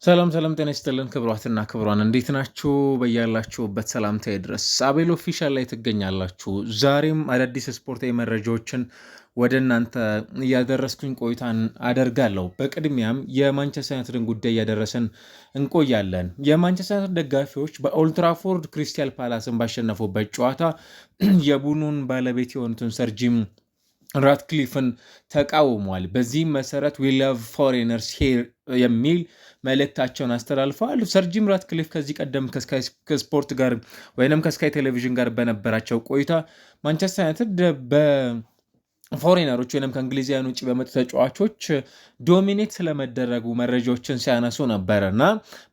ሰላም ጤና ይስጥልን ክቡራትና ክቡራን እንዴት ናችሁ? በያላችሁበት ሰላምታዬ ድረስ አቤል ኦፊሻል ላይ ትገኛላችሁ። ዛሬም አዳዲስ ስፖርታዊ መረጃዎችን ወደ እናንተ እያደረስኩኝ ቆይታን አደርጋለሁ። በቅድሚያም የማንቸስተር ዩናይትድን ጉዳይ እያደረስን እንቆያለን። የማንቸስተር ዩናይትድ ደጋፊዎች በኦልትራፎርድ ክሪስታል ፓላስን ባሸነፉበት ጨዋታ የቡድኑን ባለቤት የሆኑትን ሰር ጂም ራትክሊፍን ተቃውሟል። በዚህም መሰረት ዊ ላቭ ፎሬነርስ ሄር የሚል መልእክታቸውን አስተላልፈዋል። ሰር ጂም ራትክሊፍ ከዚህ ቀደም ከስፖርት ጋር ወይም ከስካይ ቴሌቪዥን ጋር በነበራቸው ቆይታ ማንቸስተር ዩናይትድ በፎሬነሮች ወይም ከእንግሊዛውያን ውጭ በመጡ ተጫዋቾች ዶሚኔት ስለመደረጉ መረጃዎችን ሲያነሱ ነበረ እና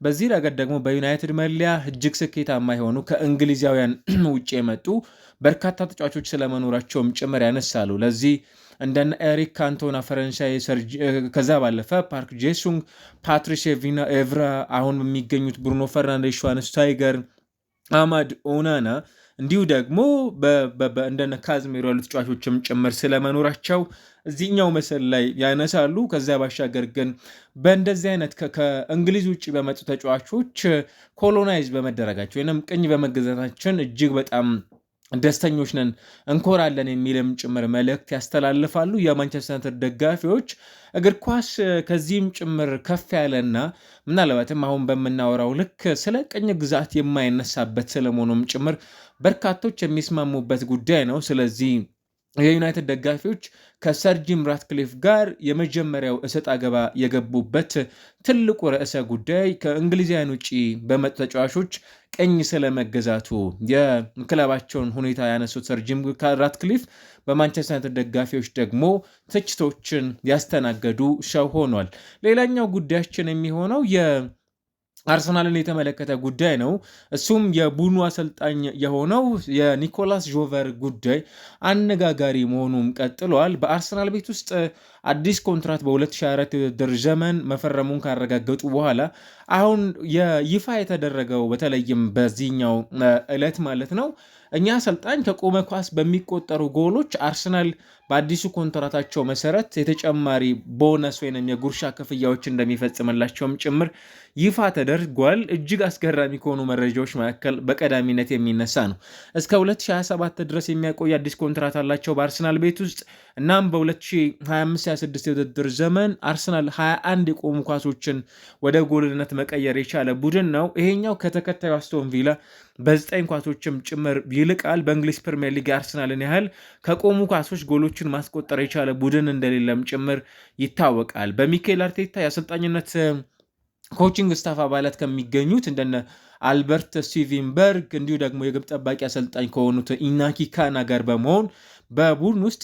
በዚህ ረገድ ደግሞ በዩናይትድ መለያ እጅግ ስኬታማ የሆኑ ከእንግሊዛውያን ውጭ የመጡ በርካታ ተጫዋቾች ስለመኖራቸውም ጭምር ያነሳሉ። ለዚህ እንደነ ኤሪክ ካንቶና ፈረንሳይ፣ ከዛ ባለፈ ፓርክ ጄሱንግ፣ ፓትሪስ ኤቭራ፣ አሁን የሚገኙት ብሩኖ ፈርናንዴስ፣ ሽዋንስታይገር፣ አማድ ኦናና እንዲሁ ደግሞ እንደነ ካዝሜሮ ያሉ ተጫዋቾችም ጭምር ስለመኖራቸው እዚህኛው ምስል ላይ ያነሳሉ። ከዚያ ባሻገር ግን በእንደዚህ አይነት ከእንግሊዝ ውጭ በመጡ ተጫዋቾች ኮሎናይዝ በመደረጋቸው ወይም ቅኝ በመገዛታችን እጅግ በጣም ደስተኞች ነን እንኮራለን የሚልም ጭምር መልእክት ያስተላልፋሉ። የማንቸስተር ዩናይትድ ደጋፊዎች እግር ኳስ ከዚህም ጭምር ከፍ ያለና ምናልባትም አሁን በምናወራው ልክ ስለ ቅኝ ግዛት የማይነሳበት ስለመሆኑም ጭምር በርካቶች የሚስማሙበት ጉዳይ ነው። ስለዚህ የዩናይትድ ደጋፊዎች ከሰር ጂም ራትክሊፍ ጋር የመጀመሪያው እሰጥ አገባ የገቡበት ትልቁ ርዕሰ ጉዳይ ከእንግሊዛውያን ውጭ በመጡ ተጫዋቾች ቅኝ ስለመገዛቱ የክለባቸውን ሁኔታ ያነሱት ሰር ጂም ራትክሊፍ በማንቸስተር ዩናይትድ ደጋፊዎች ደግሞ ትችቶችን ያስተናገዱ ሰው ሆኗል። ሌላኛው ጉዳያችን የሚሆነው አርሰናልን የተመለከተ ጉዳይ ነው። እሱም የቡድኑ አሰልጣኝ የሆነው የኒኮላስ ጆቨር ጉዳይ አነጋጋሪ መሆኑም ቀጥሏል። በአርሰናል ቤት ውስጥ አዲስ ኮንትራት በ2024 የውድድር ዘመን መፈረሙን ካረጋገጡ በኋላ አሁን ይፋ የተደረገው በተለይም በዚህኛው ዕለት ማለት ነው እኛ አሰልጣኝ ከቆመ ኳስ በሚቆጠሩ ጎሎች አርሰናል በአዲሱ ኮንትራታቸው መሰረት የተጨማሪ ቦነስ ወይም የጉርሻ ክፍያዎች እንደሚፈጽምላቸውም ጭምር ይፋ ተደርጓል። እጅግ አስገራሚ ከሆኑ መረጃዎች መካከል በቀዳሚነት የሚነሳ ነው። እስከ 2027 ድረስ የሚያቆይ አዲስ ኮንትራት አላቸው በአርሰናል ቤት ውስጥ። እናም በ2025/26 የውድድር ዘመን አርሰናል 21 የቆሙ ኳሶችን ወደ ጎልነት መቀየር የቻለ ቡድን ነው። ይሄኛው ከተከታዩ አስቶን ቪላ በ9 ኳሶችም ጭምር ይልቃል። በእንግሊዝ ፕሪሚየር ሊግ አርሰናልን ያህል ከቆሙ ኳሶች ጎሎችን ማስቆጠር የቻለ ቡድን እንደሌለም ጭምር ይታወቃል። በሚካኤል አርቴታ የአሰልጣኝነት ኮቺንግ ስታፍ አባላት ከሚገኙት እንደነ አልበርት ስቲቨንበርግ እንዲሁ ደግሞ የግብ ጠባቂ አሰልጣኝ ከሆኑት ኢናኪ ካና ጋር በመሆን በቡድን ውስጥ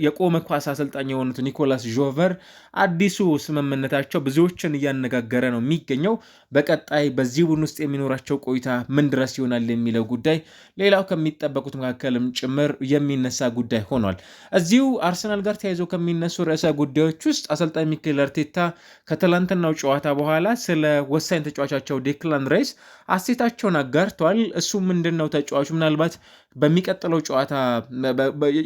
የቆመ ኳስ አሰልጣኝ የሆኑት ኒኮላስ ጆቨር አዲሱ ስምምነታቸው ብዙዎችን እያነጋገረ ነው የሚገኘው። በቀጣይ በዚህ ቡድን ውስጥ የሚኖራቸው ቆይታ ምን ድረስ ይሆናል የሚለው ጉዳይ ሌላው ከሚጠበቁት መካከልም ጭምር የሚነሳ ጉዳይ ሆኗል። እዚሁ አርሰናል ጋር ተያይዘው ከሚነሱ ርዕሰ ጉዳዮች ውስጥ አሰልጣኝ ሚኬል አርቴታ ከትላንትናው ጨዋታ በኋላ ስለ ወሳኝ ተጫዋቻቸው ዴክላን ራይስ አሴታቸውን አጋርተዋል። እሱ ምንድን ነው ተጫዋቹ ምናልባት በሚቀጥለው ጨዋታ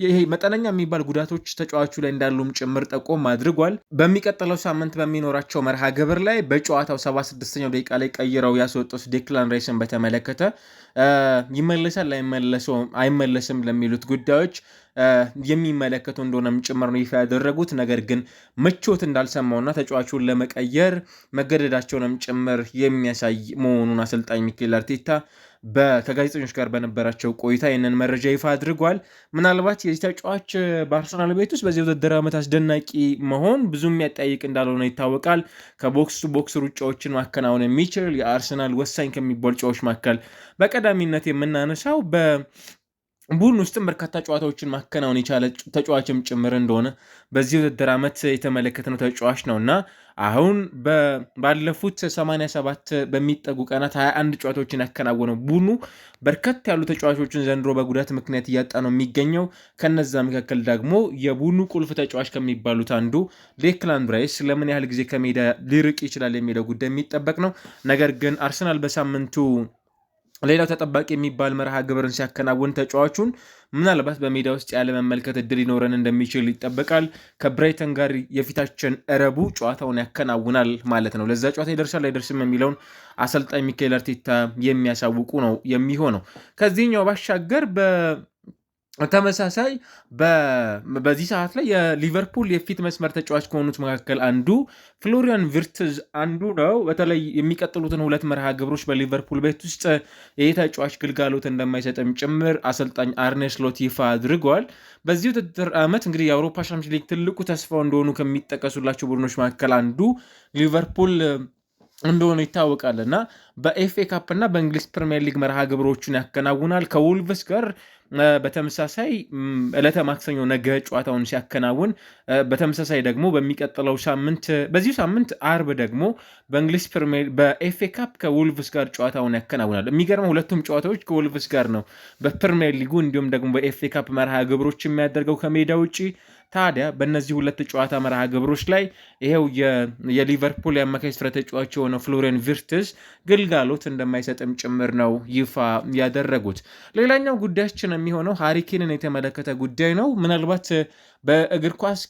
ይሄ መጠነኛ የሚባል ጉዳቶች ተጫዋቹ ላይ እንዳሉም ጭምር ጠቆም አድርጓል። በሚቀጥለው ሳምንት በሚኖራቸው መርሃ ግብር ላይ በጨዋታው 76ኛው ደቂቃ ላይ ቀይረው ያስወጡት ዴክላን ራይስን በተመለከተ ይመለሳል አይመለስም ለሚሉት ጉዳዮች የሚመለከቱ እንደሆነም ጭምር ነው ይፋ ያደረጉት። ነገር ግን ምቾት እንዳልሰማውና ተጫዋቹን ለመቀየር መገደዳቸውንም ጭምር የሚያሳይ መሆኑን አሰልጣኝ ሚኬል አርቴታ ከጋዜጠኞች ጋር በነበራቸው ቆይታ ይህንን መረጃ ይፋ አድርጓል። ምናልባት የዚህ ተጫዋች በአርሰናል ቤት ውስጥ በዚህ ውድድር ዓመት አስደናቂ መሆን ብዙ የሚያጠያይቅ እንዳልሆነ ይታወቃል። ከቦክስ ቱ ቦክስ ሩጫዎችን ማከናወን የሚችል የአርሰናል ወሳኝ ከሚባሉ ጨዋቾች መካከል በቀዳሚነት የምናነሳው ቡድን ውስጥም በርካታ ጨዋታዎችን ማከናወን የቻለ ተጫዋችም ጭምር እንደሆነ በዚህ ውድድር ዓመት የተመለከትነው ተጫዋች ነው እና አሁን ባለፉት 87 በሚጠጉ ቀናት 21 ጨዋታዎችን ያከናወነው ቡድኑ በርከት ያሉ ተጫዋቾችን ዘንድሮ በጉዳት ምክንያት እያጣ ነው የሚገኘው። ከነዛ መካከል ደግሞ የቡድኑ ቁልፍ ተጫዋች ከሚባሉት አንዱ ዴክላን ራይስ ለምን ያህል ጊዜ ከሜዳ ሊርቅ ይችላል የሚለው ጉዳይ የሚጠበቅ ነው። ነገር ግን አርሰናል በሳምንቱ ሌላው ተጠባቂ የሚባል መርሃ ግብርን ሲያከናውን ተጫዋቹን ምናልባት በሜዳ ውስጥ ያለ መመልከት እድል ሊኖረን እንደሚችል ይጠበቃል። ከብራይተን ጋር የፊታችን ረቡዕ ጨዋታውን ያከናውናል ማለት ነው። ለዛ ጨዋታ ይደርሳል አይደርስም የሚለውን አሰልጣኝ ሚካኤል አርቴታ የሚያሳውቁ ነው የሚሆነው። ከዚህኛው ባሻገር ተመሳሳይ በዚህ ሰዓት ላይ የሊቨርፑል የፊት መስመር ተጫዋች ከሆኑት መካከል አንዱ ፍሎሪያን ቪርትዝ አንዱ ነው። በተለይ የሚቀጥሉትን 2 መርሃ ግብሮች በሊቨርፑል ቤት ውስጥ ይህ ተጫዋች ግልጋሎት እንደማይሰጥም ጭምር አሰልጣኝ አርኔ ስሎት ይፋ አድርገዋል። በዚህ ውድድር ዓመት እንግዲህ የአውሮፓ ሻምፒዮንስ ሊግ ትልቁ ተስፋው እንደሆኑ ከሚጠቀሱላቸው ቡድኖች መካከል አንዱ ሊቨርፑል እንደሆነ ይታወቃል እና በኤፍኤ ካፕ እና በእንግሊዝ ፕሪሚየር ሊግ መርሃ ግብሮቹን ያከናውናል። ከውልቭስ ጋር በተመሳሳይ ዕለተ ማክሰኞ ነገ ጨዋታውን ሲያከናውን፣ በተመሳሳይ ደግሞ በሚቀጥለው ሳምንት በዚሁ ሳምንት አርብ ደግሞ በእንግሊዝ በኤፍኤ ካፕ ከውልቭስ ጋር ጨዋታውን ያከናውናል። የሚገርመው ሁለቱም ጨዋታዎች ከውልቭስ ጋር ነው በፕሪሚየር ሊጉ እንዲሁም ደግሞ በኤፍኤ ካፕ መርሃ ግብሮች የሚያደርገው ከሜዳ ውጭ። ታዲያ በእነዚህ 2 ጨዋታ መርሃ ግብሮች ላይ ይሄው የሊቨርፑል የአማካይ ስፍራ ተጫዋች የሆነው ፍሎሪያን ቪርትዝ ግልጋሎት እንደማይሰጥም ጭምር ነው ይፋ ያደረጉት። ሌላኛው ጉዳያችን የሚሆነው ሃሪኬንን የተመለከተ ጉዳይ ነው። ምናልባት በእግር ኳስ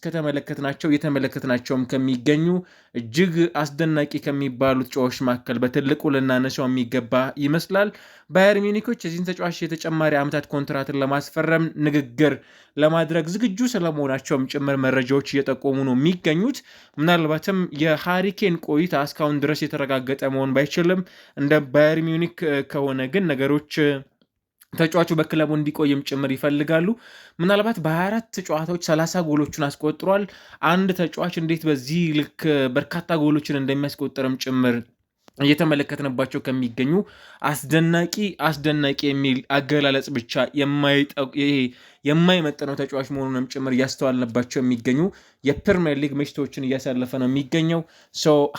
እየተመለከትናቸውም ከሚገኙ እጅግ አስደናቂ ከሚባሉት ተጫዋቾች መካከል በትልቁ ልናነሳው የሚገባ ይመስላል። ባየር ሚኒኮች የዚህን ተጫዋች የተጨማሪ ዓመታት ኮንትራትን ለማስፈረም ንግግር ለማድረግ ዝግጁ ስለመሆናቸውም ጭምር መረጃዎች እየጠቆሙ ነው የሚገኙት። ምናልባትም የሃሪኬን ቆይታ እስካሁን ድረስ የተረጋገጠ መሆን ባይችልም እንደ ባየር ሚኒክ ከሆነ ግን ነገሮች ተጫዋቹ በክለቡ እንዲቆይም ጭምር ይፈልጋሉ። ምናልባት በ24 ጨዋታዎች 30 ጎሎችን አስቆጥሯል። አንድ ተጫዋች እንዴት በዚህ ልክ በርካታ ጎሎችን እንደሚያስቆጥርም ጭምር እየተመለከትንባቸው ከሚገኙ አስደናቂ የሚል አገላለጽ ብቻ የማይመጥነው ተጫዋች መሆኑንም ጭምር እያስተዋልንባቸው የሚገኙ የፕሪሚየር ሊግ ምሽቶችን እያሳለፈ ነው የሚገኘው።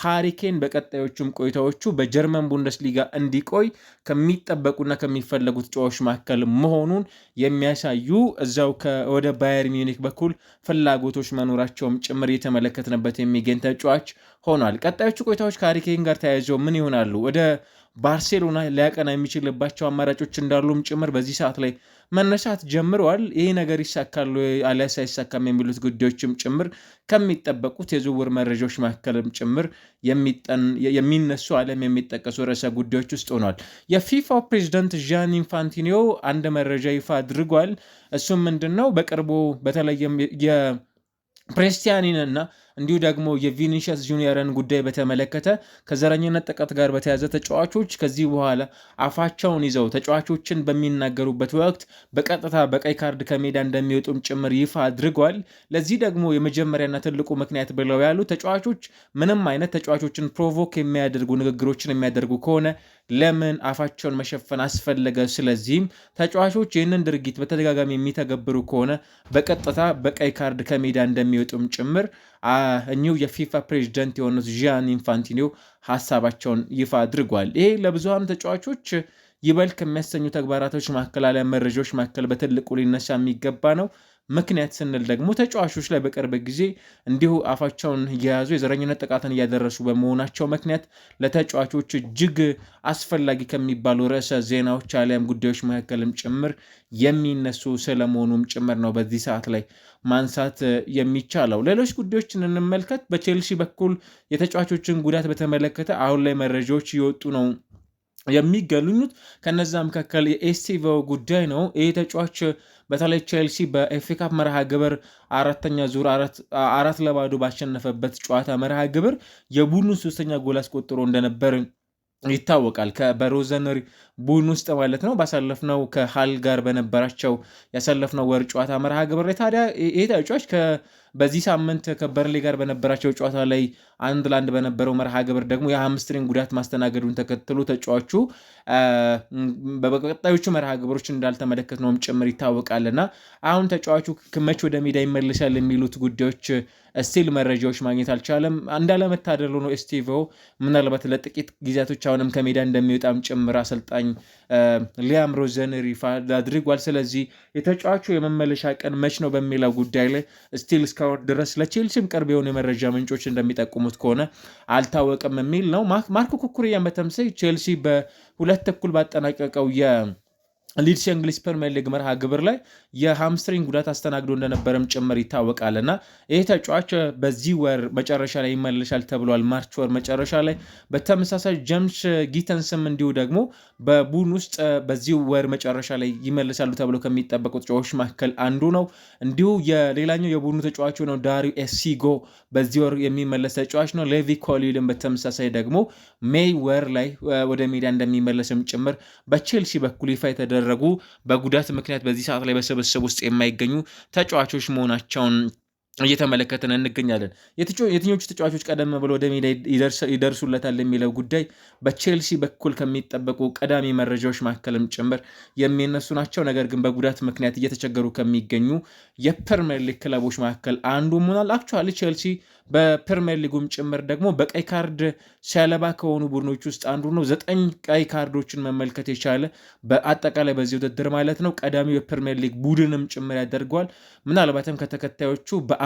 ሃሪኬን በቀጣዮቹም ቆይታዎቹ በጀርመን ቡንደስሊጋ እንዲቆይ ከሚጠበቁና ከሚፈለጉት ተጫዋቾች መካከል መሆኑን የሚያሳዩ እዛው ወደ ባየር ሚኒክ በኩል ፍላጎቶች መኖራቸውም ጭምር እየተመለከትንበት የሚገኝ ተጫዋች ሆኗል። ቀጣዮቹ ቆይታዎች ከሃሪኬን ጋር ተያይዘው ምን ይሆናሉ? ወደ ባርሴሎና ሊያቀና የሚችልባቸው አማራጮች እንዳሉም ጭምር በዚህ ሰዓት ላይ መነሳት ጀምረዋል። ይህ ነገር ይሳካሉ አሊያስ አይሳካም የሚሉት ጉዳዮችም ጭምር ከሚጠበቁት የዝውውር መረጃዎች መካከልም ጭምር የሚነሱ ዓለም የሚጠቀሱ ርዕሰ ጉዳዮች ውስጥ ሆኗል። የፊፋው ፕሬዚዳንት ዣን ኢንፋንቲኖ አንድ መረጃ ይፋ አድርጓል። እሱም ምንድን ነው? በቅርቡ በተለይም ፕሬስቲያኒንና እንዲሁ ደግሞ የቪኒሺየስ ጁኒየርን ጉዳይ በተመለከተ ከዘረኝነት ጥቃት ጋር በተያዘ ተጫዋቾች ከዚህ በኋላ አፋቸውን ይዘው ተጫዋቾችን በሚናገሩበት ወቅት በቀጥታ በቀይ ካርድ ከሜዳ እንደሚወጡም ጭምር ይፋ አድርጓል። ለዚህ ደግሞ የመጀመሪያና ትልቁ ምክንያት ብለው ያሉ ተጫዋቾች ምንም አይነት ተጫዋቾችን ፕሮቮክ የሚያደርጉ ንግግሮችን የሚያደርጉ ከሆነ ለምን አፋቸውን መሸፈን አስፈለገ? ስለዚህም ተጫዋቾች ይህንን ድርጊት በተደጋጋሚ የሚተገብሩ ከሆነ በቀጥታ በቀይ ካርድ ከሜዳ እንደሚወጡም ጭምር እኚሁ የፊፋ ፕሬዚደንት የሆኑት ጂያን ኢንፋንቲኖ ሀሳባቸውን ይፋ አድርጓል። ይሄ ለብዙሃኑ ተጫዋቾች ይበል ከሚያሰኙ ተግባራቶች መካከል አሊያ መረጃዎች መካከል በትልቁ ሊነሳ የሚገባ ነው። ምክንያት ስንል ደግሞ ተጫዋቾች ላይ በቅርብ ጊዜ እንዲሁ አፋቸውን እየያዙ የዘረኝነት ጥቃትን እያደረሱ በመሆናቸው ምክንያት ለተጫዋቾች እጅግ አስፈላጊ ከሚባሉ ርዕሰ ዜናዎች አሊያም ጉዳዮች መካከልም ጭምር የሚነሱ ስለመሆኑም ጭምር ነው በዚህ ሰዓት ላይ ማንሳት የሚቻለው። ሌሎች ጉዳዮችን እንመልከት። በቼልሲ በኩል የተጫዋቾችን ጉዳት በተመለከተ አሁን ላይ መረጃዎች እየወጡ ነው የሚገኙት። ከነዛ መካከል የኤስቲቮ ጉዳይ ነው። ይህ ተጫዋች በተለይ ቼልሲ በኤፍኤ ካፕ መርሃ ግብር አራተኛ ዙር 4-0 ባሸነፈበት ጨዋታ መርሃ ግብር የቡድኑ 3ኛ ጎል አስቆጥሮ እንደነበር ይታወቃል። በሮዘነሪ ቡድን ውስጥ ማለት ነው። ባሳለፍነው ከሃል ጋር በነበራቸው ያሳለፍነው ወር ጨዋታ መርሃ ግብር ላይ ታዲያ ይህ ተጫዋች በዚህ ሳምንት ከበርንሌ ጋር በነበራቸው ጨዋታ ላይ 1-1 በነበረው መርሃ ግብር ደግሞ የሃምስትሪንግ ጉዳት ማስተናገዱን ተከትሎ ተጫዋቹ በቀጣዮቹ መርሃ ግብሮች እንዳልተመለከትነውም ጭምር ይታወቃልና አሁን ተጫዋቹ መች ወደ ሜዳ ይመልሳል የሚሉት ጉዳዮች ስቲል መረጃዎች ማግኘት አልቻለም። እንዳለመታደሉ ነው ኤስቲቮ ምናልባት ለጥቂት ጊዜያቶች አሁንም ከሜዳ እንደሚወጣም ጭምር አሰልጣኝ ሊያም ሮዘነሪ ይፋ አድርጓል። ስለዚህ የተጫዋቹ የመመለሻ ቀን መች ነው በሚለው ጉዳይ ላይ ስቲል እስካሁን እስካሁን ድረስ ለቼልሲም ቅርብ የሆኑ የመረጃ ምንጮች እንደሚጠቁሙት ከሆነ አልታወቅም የሚል ነው። ማርኮ ኩኩሬያን በተመሳይ ቼልሲ በሁለት እኩል ባጠናቀቀው ሊድስ የእንግሊዝ ፕሪሚየር ሊግ መርሃ ግብር ላይ የሃምስትሪንግ ጉዳት አስተናግዶ እንደነበረም ጭምር ይታወቃል እና ይህ ተጫዋች በዚህ ወር መጨረሻ ላይ ይመለሻል ተብሏል። ማርች ወር መጨረሻ ላይ በተመሳሳይ ጀምስ ጊተንስም እንዲሁ ደግሞ በቡድን ውስጥ በዚህ ወር መጨረሻ ላይ ይመለሳሉ ተብሎ ከሚጠበቁ ተጫዋቾች መካከል አንዱ ነው። እንዲሁ የሌላኛው የቡድኑ ተጫዋች ነው ዳሪዮ ኤሲጎ በዚህ ወር የሚመለስ ተጫዋች ነው። ሌቪ ኮሊልን በተመሳሳይ ደግሞ ሜይ ወር ላይ ወደ ሜዳ እንደሚመለስም ጭምር በቼልሲ በኩል ይፋ የተደረጉ በጉዳት ምክንያት በዚህ ሰዓት ላይ በስብስብ ውስጥ የማይገኙ ተጫዋቾች መሆናቸውን እየተመለከትን እንገኛለን። የትኞቹ ተጫዋቾች ቀደም ብሎ ወደ ሜዳ ይደርሱለታል የሚለው ጉዳይ በቼልሲ በኩል ከሚጠበቁ ቀዳሚ መረጃዎች መካከልም ጭምር የሚነሱ ናቸው። ነገር ግን በጉዳት ምክንያት እየተቸገሩ ከሚገኙ የፕሪሚየር ሊግ ክለቦች መካከል አንዱ ሆኗል። አክቹዋሊ ቼልሲ በፕሪሚየር ሊጉም ጭምር ደግሞ በቀይ ካርድ ሰለባ ከሆኑ ቡድኖች ውስጥ አንዱ ነው። 9 ቀይ ካርዶችን መመልከት የቻለ በአጠቃላይ በዚህ ውድድር ማለት ነው ቀዳሚው የፕሪሚየር ሊግ ቡድንም ጭምር ያደርገዋል። ምናልባትም ከተከታዮቹ በ5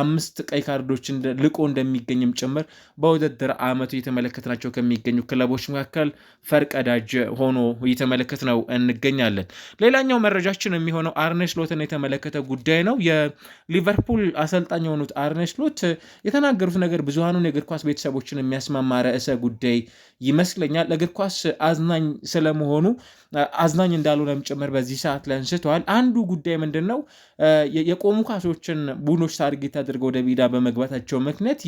ቀይ ካርዶች ልቆ እንደሚገኝም ጭምር በውድድር ዓመቱ እየተመለከትናቸው ከሚገኙ ክለቦች መካከል ፈርቀዳጅ ሆኖ እየተመለከት ነው እንገኛለን። ሌላኛው መረጃችን የሚሆነው አርኔ ስሎትን የተመለከተ ጉዳይ ነው። የሊቨርፑል አሰልጣኝ የሆኑት አርኔ ስሎት የተናገሩት ነገር ብዙሃኑን የእግር ኳስ ቤተሰቦችን የሚያስማማ ርዕሰ ጉዳይ ይመስለኛል። እግር ኳስ አዝናኝ ስለመሆኑ አዝናኝ እንዳልሆነም ጭምር በዚህ ሰዓት ላይ አንስተዋል። አንዱ ጉዳይ ምንድን ነው? የቆሙ ኳሶችን ቡድኖች ታርጌት አድርገው ወደ ሜዳ በመግባታቸው ምክንያት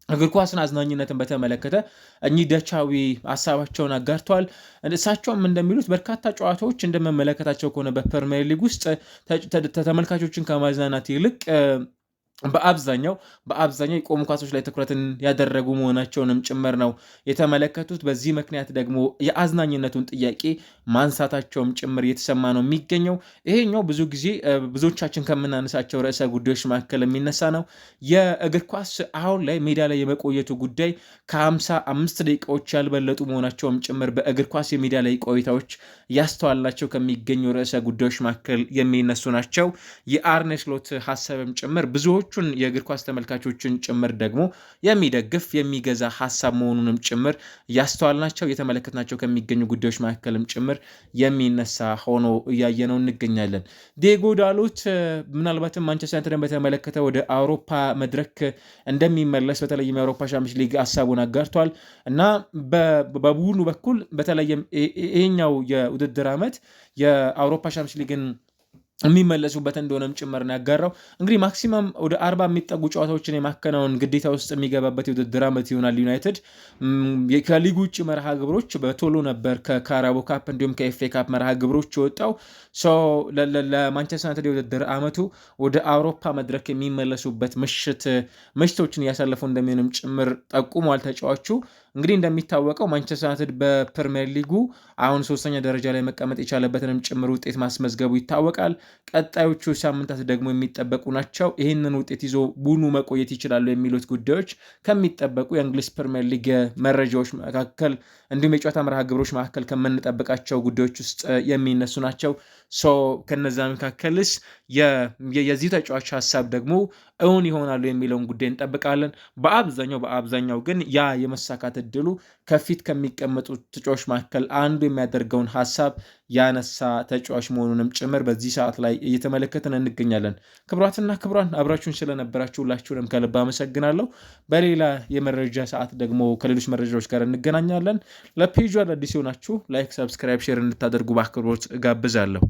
እግር ኳስን አዝናኝነትን በተመለከተ እኚህ ደቻዊ ሀሳባቸውን አጋርተዋል። እሳቸውም እንደሚሉት በርካታ ጨዋታዎች እንደመመለከታቸው ከሆነ በፕሪሚየር ሊግ ውስጥ ተመልካቾችን ከማዝናናት ይልቅ በአብዛኛው የቆሙ ኳሶች ላይ ትኩረትን ያደረጉ መሆናቸውንም ጭምር ነው የተመለከቱት። በዚህ ምክንያት ደግሞ የአዝናኝነቱን ጥያቄ ማንሳታቸውም ጭምር እየተሰማ ነው የሚገኘው። ይሄኛው ብዙ ጊዜ ብዙዎቻችን ከምናነሳቸው ርዕሰ ጉዳዮች መካከል የሚነሳ ነው። የእግር ኳስ አሁን ላይ ሜዳ ላይ የመቆየቱ ጉዳይ ከ55 ደቂቃዎች ያልበለጡ መሆናቸውም ጭምር በእግር ኳስ የሜዳ ላይ ቆይታዎች ያስተዋልናቸው ከሚገኙ ርዕሰ ጉዳዮች መካከል የሚነሱ ናቸው። የአርኔ ስሎት ሀሳብም ጭምር ብዙዎቹን የእግር ኳስ ተመልካቾችን ጭምር ደግሞ የሚደግፍ የሚገዛ ሀሳብ መሆኑንም ጭምር ያስተዋልናቸው የተመለከትናቸው ከሚገኙ ጉዳዮች መካከልም ጭምር የሚነሳ ሆኖ እያየነው እንገኛለን። ዲዬጎ ዳሎት ምናልባትም ማንቸስተር ዩናይትድን በተመለከተ ወደ አውሮፓ መድረክ እንደሚመለስ በተለይም የአውሮፓ ሻምፒዮንስ ሊግ ሀሳቡን አጋርቷል እና በቡድኑ በኩል በተለይም ይሄኛው የውድድር ዓመት የአውሮፓ ሻምፒዮንስ ሊግን የሚመለሱበት እንደሆነም ጭምር ነው ያጋራው። እንግዲህ ማክሲመም ወደ 40 የሚጠጉ ጨዋታዎችን የማከናወን ግዴታ ውስጥ የሚገባበት የውድድር ዓመት ይሆናል። ዩናይትድ ከሊግ ውጭ መርሃ ግብሮች በቶሎ ነበር ከካራቦ ካፕ እንዲሁም ከኤፍኤ ካፕ መርሃ ግብሮች የወጣው ለማንቸስተር ዩናይትድ የውድድር ዓመቱ ወደ አውሮፓ መድረክ የሚመለሱበት ምሽቶችን እያሳለፉ እንደሚሆንም ጭምር ጠቁሟል ተጫዋቹ። እንግዲህ እንደሚታወቀው ማንቸስተር ዩናይትድ በፕሪሚየር ሊጉ አሁን 3ኛ ደረጃ ላይ መቀመጥ የቻለበትንም ጭምር ውጤት ማስመዝገቡ ይታወቃል። ቀጣዮቹ ሳምንታት ደግሞ የሚጠበቁ ናቸው። ይህንን ውጤት ይዞ ቡድኑ መቆየት ይችላሉ የሚሉት ጉዳዮች ከሚጠበቁ የእንግሊዝ ፕሪሚየር ሊግ መረጃዎች መካከል እንዲሁም የጨዋታ መርሃ ግብሮች መካከል ከምንጠብቃቸው ጉዳዮች ውስጥ የሚነሱ ናቸው። ከነዛ መካከልስ የዚህ ተጫዋች ሀሳብ ደግሞ እውን ይሆናሉ የሚለውን ጉዳይ እንጠብቃለን። በአብዛኛው ግን ያ የመሳካት እድሉ ከፊት ከሚቀመጡ ተጫዋች መካከል አንዱ የሚያደርገውን ሀሳብ ያነሳ ተጫዋች መሆኑንም ጭምር በዚህ ሰዓት ላይ እየተመለከትን እንገኛለን። ክቡራትና ክቡራን አብራችሁን ስለነበራችሁ ሁላችሁንም ከልብ አመሰግናለሁ። በሌላ የመረጃ ሰዓት ደግሞ ከሌሎች መረጃዎች ጋር እንገናኛለን። ለፔጁ አዳዲስ የሆናችሁ ላይክ፣ ሰብስክራይብ፣ ሼር እንድታደርጉ በአክብሮት ጋብዛለሁ።